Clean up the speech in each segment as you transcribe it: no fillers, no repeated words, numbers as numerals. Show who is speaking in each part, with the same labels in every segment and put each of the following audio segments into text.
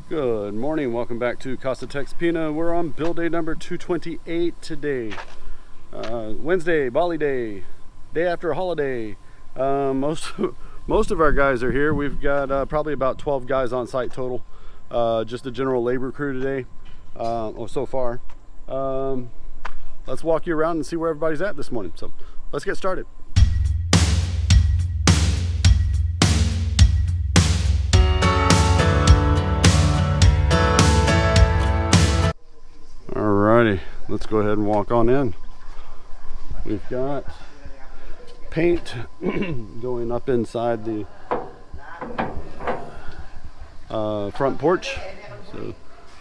Speaker 1: Good morning, welcome back to casa.texpina. We're on build day number 228 today. Wednesday, Bali day, day after a holiday. Most of our guys are here. We've got probably about 12 guys on site total. Just a general labor crew today, so far. Let's walk you around and see where everybody's at this morning. So let's get started. Alrighty, let's go ahead and walk on in. We've got paint going up inside the front porch. So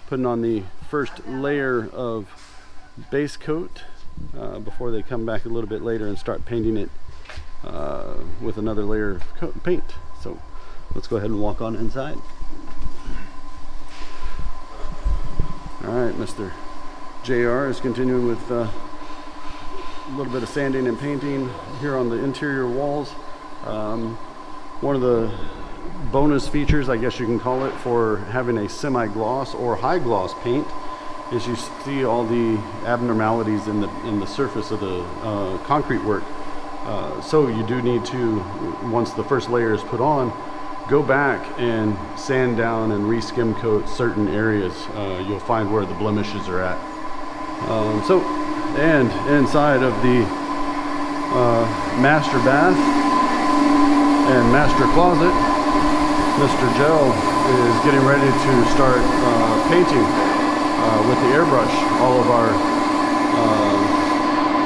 Speaker 1: putting on the first layer of base coat before they come back a little bit later and start painting it with another layer of paint. So let's go ahead and walk on inside. Alright, Mr. JR is continuing with a little bit of sanding and painting here on the interior walls. One of the bonus features, I guess you can call it, for having a semi-gloss or high gloss paint is you see all the abnormalities in the surface of the concrete work. So you do need to, once the first layer is put on, go back and sand down and re-skim coat certain areas. You'll find where the blemishes are at. And inside of the master bath and master closet, Mr. Gel is getting ready to start painting with the airbrush all of our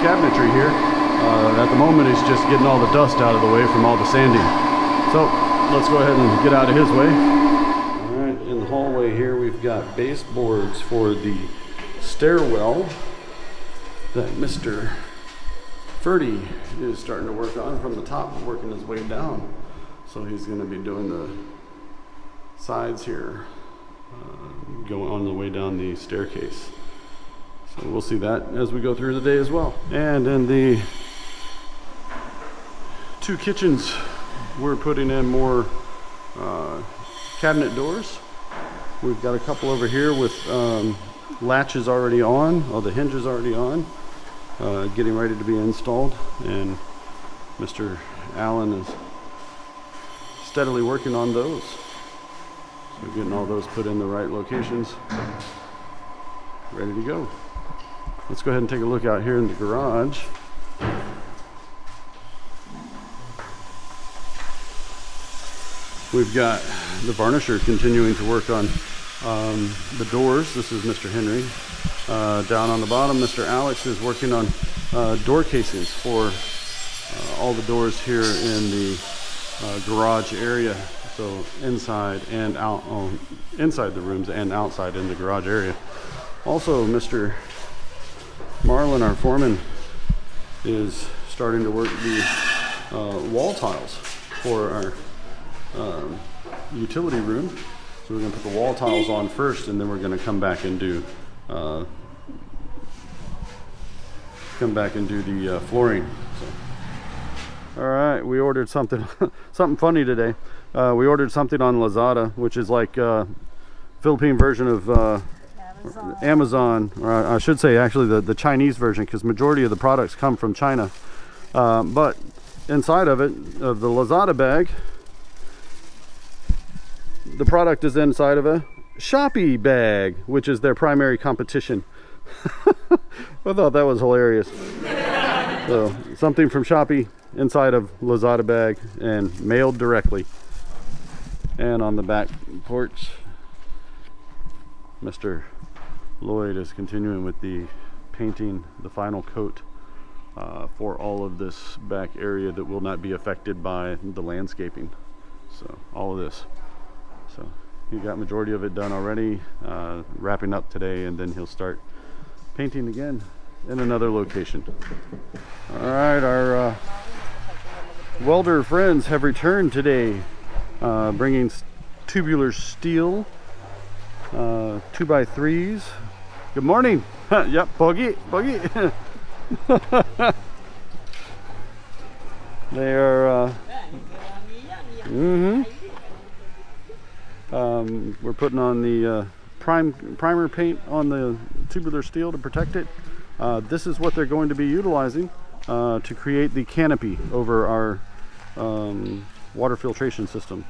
Speaker 1: cabinetry here. At the moment he's just getting all the dust out of the way from all the sanding. So let's go ahead and get out of his way. Alright, in the hallway here we've got baseboards for the stairwell that Mr. Ferdy is starting to work on from the top, working his way down. So he's going to be doing the sides here, going on the way down the staircase. So we'll see that as we go through the day as well. And in the two kitchens, we're putting in more cabinet doors. We've got a couple over here with latches already on, all the hinges already on, getting ready to be installed, and Mr. Allen is steadily working on those. So getting all those put in the right locations, ready to go. Let's go ahead and take a look out here in the garage. We've got the varnisher continuing to work on the doors. This is Mr. Henry. Down on the bottom, Mr. Alex is working on door casings for all the doors here in the garage area. So inside and out, inside the rooms and outside in the garage area. Also, Mr. Marlin, our foreman, is starting to work the wall tiles for our utility room. So we're going to put the wall tiles on first, and then we're going to come back and do the flooring. So, all right, we ordered something something funny today. We ordered something on Lazada, which is like Philippine version of Amazon, or I should say actually the Chinese version, because majority of the products come from China. But inside of it, of the Lazada bag, the product is inside of a Shopee bag, which is their primary competition. I thought that was hilarious. So something from Shopee inside of Lazada bag and mailed directly. And on the back porch, Mr. Lloyd is continuing with the painting, the final coat for all of this back area that will not be affected by the landscaping. So all of this. So he got majority of it done already, wrapping up today, and then he'll start painting again in another location. All right, our welder friends have returned today, bringing tubular steel, 2x3s. Good morning. Yep, boogie. They are We're putting on the primer paint on the tubular steel to protect it. This is what they're going to be utilizing to create the canopy over our water filtration system.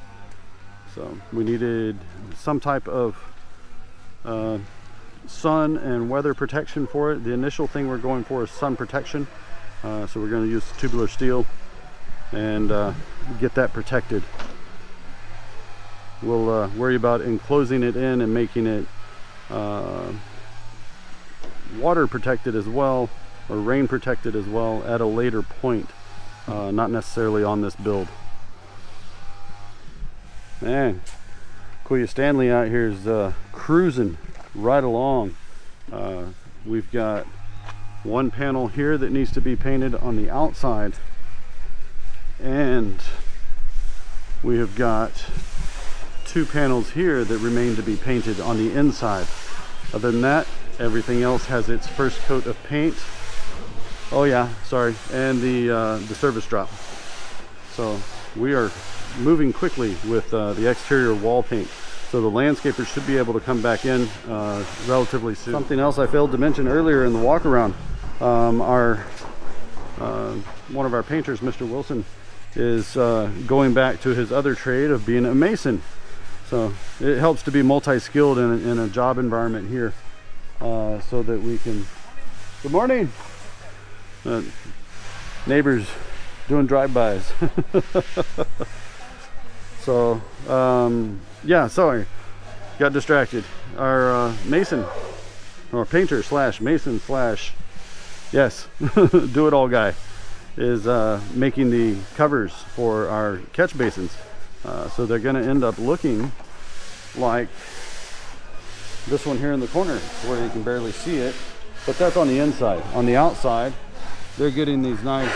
Speaker 1: So we needed some type of sun and weather protection for it. The initial thing we're going for is sun protection. So we're going to use tubular steel and get that protected. We'll worry about enclosing it in and making it water protected as well, or rain protected as well at a later point, not necessarily on this build. Man, Kuya Stanley out here is cruising right along. We've got one panel here that needs to be painted on the outside, and we have got two panels here that remain to be painted on the inside. Other than that, everything else has its first coat of paint. Oh yeah, sorry, and the service drop. So we are moving quickly with the exterior wall paint. So the landscapers should be able to come back in relatively soon. Something else I failed to mention earlier in the walk around, one of our painters, Mr. Wilson, is going back to his other trade of being a mason. So it helps to be multi-skilled in a job environment here, so that we can... Good morning! Neighbors doing drive-bys. So, yeah, sorry, got distracted. Our mason, or painter slash mason slash, yes, do-it-all guy, is making the covers for our catch basins. So they're going to end up looking like this one here in the corner, where you can barely see it, but that's on the inside. On the outside, they're getting these nice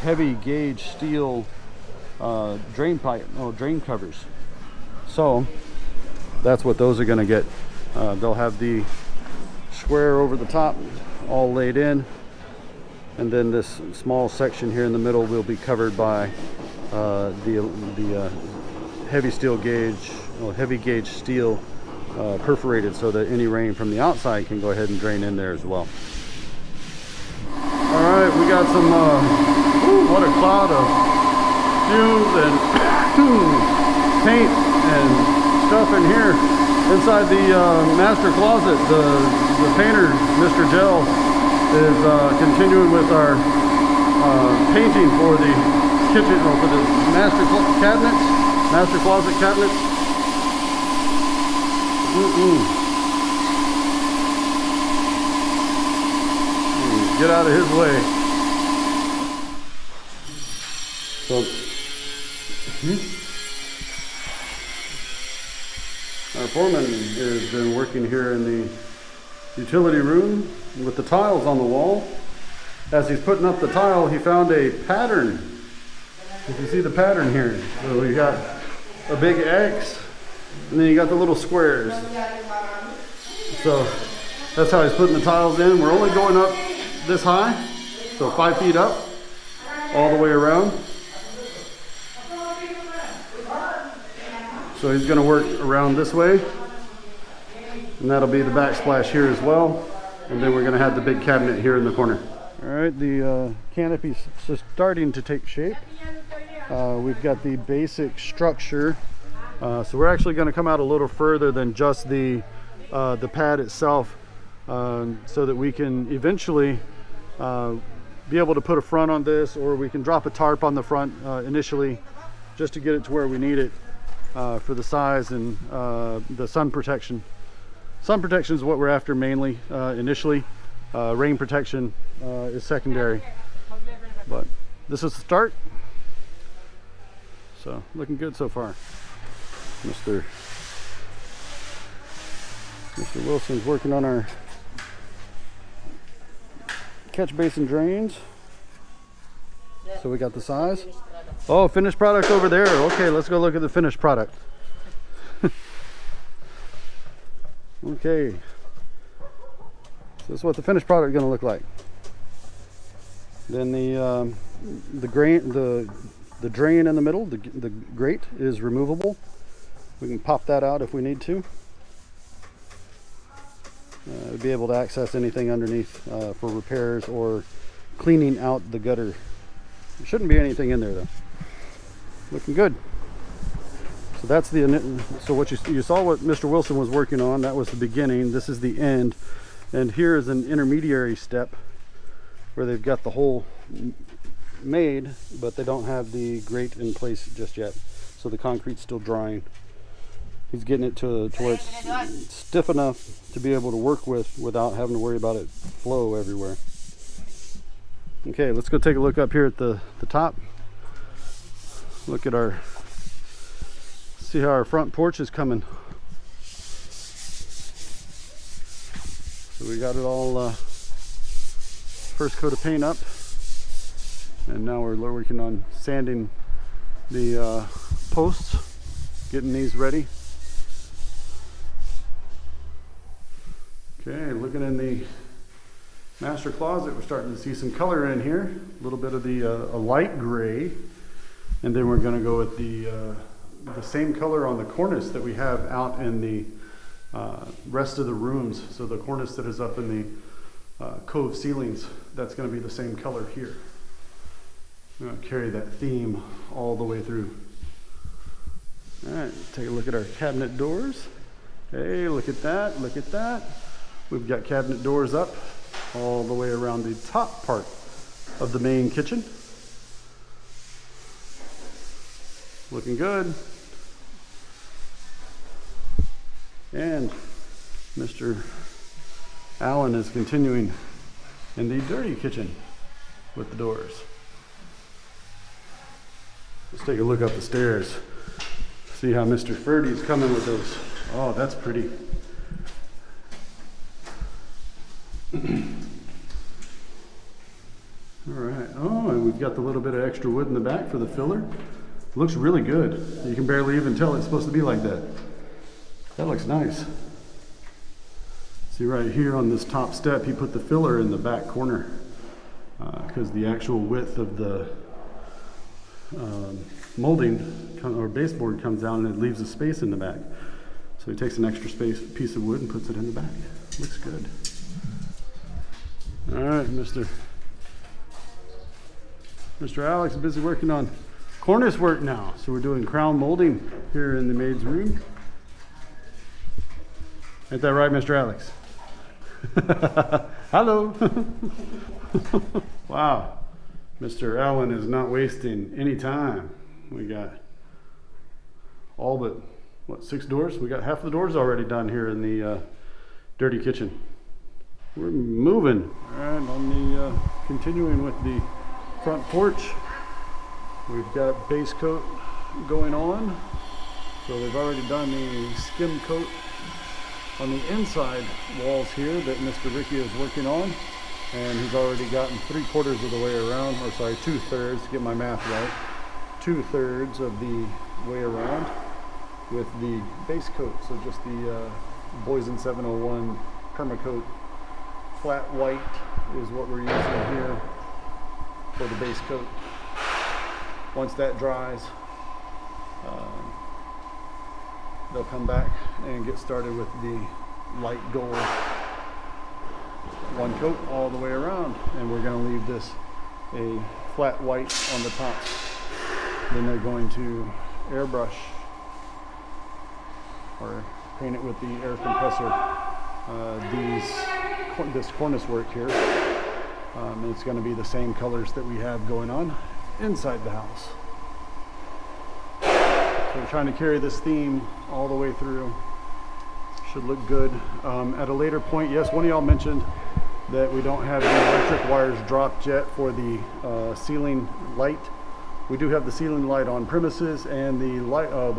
Speaker 1: heavy gauge steel drain covers. So that's what those are going to get. They'll have the square over the top all laid in, and then this small section here in the middle will be covered by the heavy steel gauge, heavy gauge steel perforated, so that any rain from the outside can go ahead and drain in there as well. All right, we got some what a cloud of fumes and paint and stuff in here inside the master closet. The painter, Mr. Gel, is continuing with our painting for the kitchen, or for the master closet cabinets. Get out of his way. So, our foreman has been working here in the utility room with the tiles on the wall. As he's putting up the tile, he found a pattern. You can see the pattern here. So we got a big X, and then you got the little squares. So that's how he's putting the tiles in. We're only going up this high, so 5 feet up, all the way around. So he's going to work around this way, and that'll be the backsplash here as well. And then we're going to have the big cabinet here in the corner. All right, the canopy's starting to take shape. We've got the basic structure. So we're actually going to come out a little further than just the pad itself, so that we can eventually be able to put a front on this, or we can drop a tarp on the front initially, just to get it to where we need it for the size and the sun protection. Sun protection is what we're after mainly initially. Rain protection is secondary, but this is the start. So looking good so far. Mr. Wilson's working on our catch basin drains. So we got the size. Oh, finished product over there. Okay, let's go look at the finished product. Okay, so this is what the finished product is going to look like. Then the drain in the middle, the grate, is removable. We can pop that out if we need to. Be able to access anything underneath for repairs or cleaning out the gutter. There shouldn't be anything in there though. Looking good. So that's so what you saw what Mr. Wilson was working on. That was the beginning. This is the end, and here is an intermediary step where they've got the hole made, but they don't have the grate in place just yet. So the concrete's still drying. He's getting it to where it's stiff enough to be able to work with without having to worry about it flow everywhere. Okay, let's go take a look up here at the top. Look at see how our front porch is coming. So we got it all first coat of paint up, and now we're working on sanding the posts, getting these ready. Okay, looking in the master closet, we're starting to see some color in here. A little bit of the a light gray, and then we're going to go with the same color on the cornice that we have out in the rest of the rooms. So the cornice that is up in the cove ceilings, that's going to be the same color here. I'm going to carry that theme all the way through. All right, take a look at our cabinet doors. Hey, look at that, look at that. We've got cabinet doors up all the way around the top part of the main kitchen. Looking good. And Mr. Allen is continuing in the dirty kitchen with the doors. Let's take a look up the stairs. See how Mr. Ferdy's coming with those. Oh, that's pretty. All right. Oh, and we've got the little bit of extra wood in the back for the filler. Looks really good. You can barely even tell it's supposed to be like that. That looks nice. See right here on this top step, he put the filler in the back corner because the actual width of the molding or baseboard comes down and it leaves a space in the back. So he takes an extra piece of wood and puts it in the back. Looks good. All right, Mr. Alex is busy working on cornice work now. So we're doing crown molding here in the maid's room. Ain't that right, Mr. Alex? Hello. Wow. Mr. Allen is not wasting any time. We got all but, what, 6 doors? We got half the doors already done here in the dirty kitchen. We're moving. All right, on the continuing with the front porch, we've got base coat going on. So they've already done the skim coat on the inside walls here that Mr. Ricky is working on, and he's already gotten 3/4 of the way around, or sorry, 2/3, get my math right, 2/3 of the way around with the base coat. So just the Boysen 701 permacoat flat white is what we're using here for the base coat. Once that dries, they'll come back and get started with the light gold one coat all the way around, and we're going to leave this a flat white on the top. Then they're going to airbrush or paint it with the air compressor this cornice work here, and it's going to be the same colors that we have going on inside the house. So we're trying to carry this theme all the way through. Should look good. At a later point, yes, one of y'all mentioned that we don't have the electric wires dropped yet for the ceiling light. We do have the ceiling light on premises, and the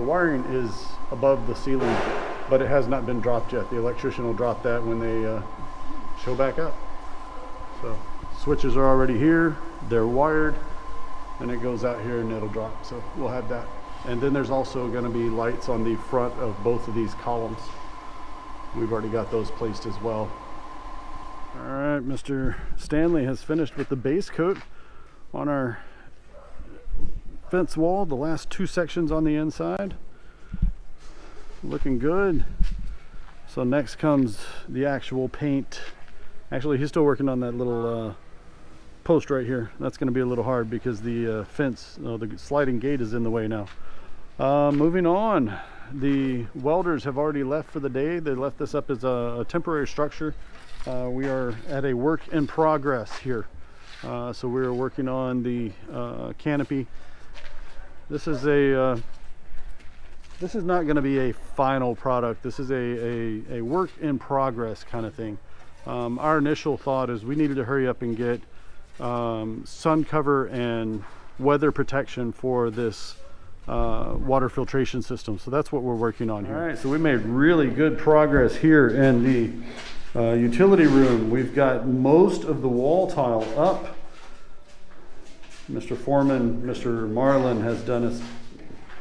Speaker 1: wiring is above the ceiling, but it has not been dropped yet. The electrician will drop that when they show back up. So switches are already here, they're wired, and it goes out here and it'll drop. So we'll have that. And then there's also going to be lights on the front of both of these columns. We've already got those placed as well. All right, Mr. Stanley has finished with the base coat on our fence wall, the last 2 sections on the inside. looking good. So next comes the actual paint. Actually, he's still working on that little post right here. That's going to be a little hard because the fence, the sliding gate is in the way now. Moving on, the welders have already left for the day. They left this up as a temporary structure. We are at a work in progress here. So we are working on the canopy. This is not going to be a final product. This is a work in progress kind of thing. Our initial thought is we needed to hurry up and get sun cover and weather protection for this water filtration system. So that's what we're working on here. All right, so we made really good progress here in the utility room. We've got most of the wall tile up. Mr. Foreman, Mr. Marlin has done a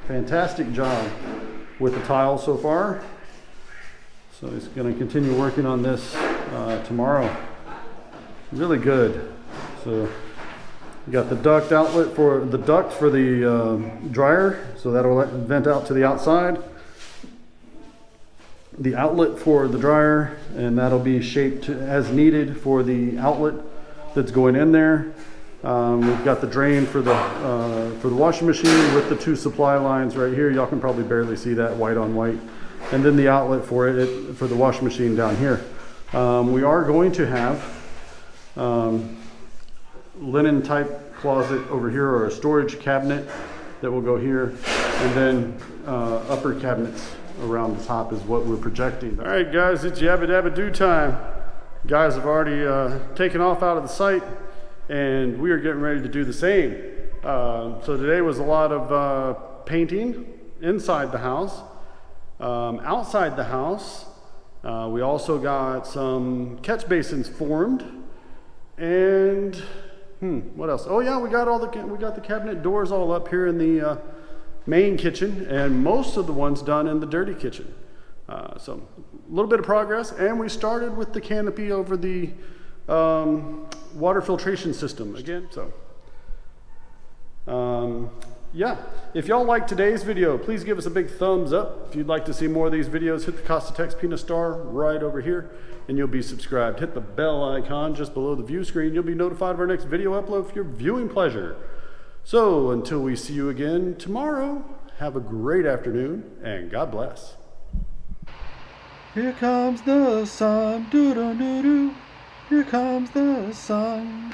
Speaker 1: fantastic job with the tile so far. So he's going to continue working on this tomorrow. Really good. So you got the duct outlet for the duct for the dryer, so that'll vent out to the outside. The outlet for the dryer, and that'll be shaped as needed for the outlet that's going in there. We've got the drain for the washing machine with the two supply lines right here. Y'all can probably barely see that, white on white. And then the outlet for the washing machine down here. We are going to have linen type closet over here, or a storage cabinet that will go here, and then upper cabinets around the top is what we're projecting. All right, guys, it's yabba dabba do time. Guys have already taken off out of the site, and we are getting ready to do the same. So today was a lot of painting inside the house. Outside the house, we also got some catch basins formed, and what else? Oh yeah, we got the cabinet doors all up here in the main kitchen, and most of the ones done in the dirty kitchen. So a little bit of progress, and we started with the canopy over the water filtration system again. So yeah, if y'all like today's video, please give us a big thumbs up. If you'd like to see more of these videos, hit the casa.texpina star right over here, and you'll be subscribed. Hit the bell icon just below the view screen. You'll be notified of our next video upload for your viewing pleasure. So until we see you again tomorrow, have a great afternoon, and God bless. Here comes the sun, doo-doo-doo-doo. Here comes the sun.